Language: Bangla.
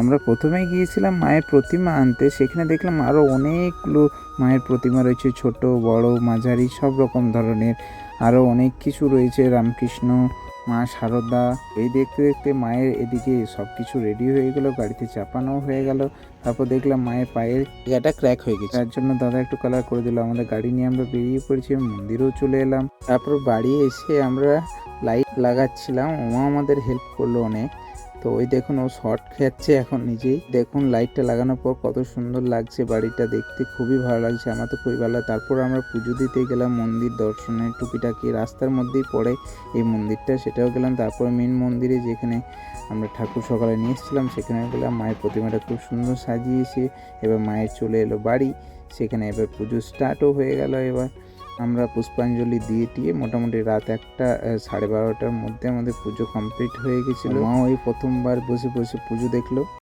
আমরা প্রথমে গিয়েছিলাম মায়ের প্রতিমা আনতে, সেখানে দেখলাম আরও অনেকগুলো মায়ের প্রতিমা রয়েছে, ছোট বড় মাঝারি সব রকম ধরনের। আরও অনেক কিছু রয়েছে, রামকৃষ্ণ, মা শারদা। এই দেখতে দেখতে মায়ের এদিকে সব কিছু রেডি হয়ে গেল, গাড়িতে চাপানো হয়ে গেল। তারপর দেখলাম মায়ের পায়ের জায়গাটা ক্র্যাক হয়ে গেছে, তার জন্য দাদা একটু কালার করে দিল। আমাদের গাড়ি নিয়ে আমরা বেরিয়ে পড়েছি, মন্দিরেও চলে এলাম। তারপর বাড়ি এসে আমরা লাইট লাগাচ্ছিলাম, ওমা আমাদের হেল্প করলো অনেক। তো ওই দেখুন ও শর্ট খাচ্ছে এখন নিজেই। দেখুন লাইটটা লাগানোর পর কত সুন্দর লাগছে, বাড়িটা দেখতে খুবই ভালো লাগছে, আমার তো খুবই ভালো। তারপর আমরা পুজো দিতে গেলাম মন্দির দর্শনে, টুকিটাকি রাস্তার মধ্যেই পড়ে এই মন্দিরটা, সেটাও গেলাম। তারপর মেন মন্দিরে যেখানে আমরা ঠাকুর সকালে নিয়ে এসেছিলাম সেখানে গেলাম। মায়ের প্রতিমাটা খুব সুন্দর সাজিয়েছে। এবার মায়ের চলে এলো বাড়ি, সেখানে এবার পুজো স্টার্টও হয়ে গেল। এবার আমরা পুষ্পাঞ্জলি দিয়ে টিয়ে মোটামুটি রাত 1টা 12:30টার মধ্যে আমাদের পুজো কমপ্লিট হয়ে গেছিলো। মা ওই প্রথমবার বসে বসে পুজো দেখলো।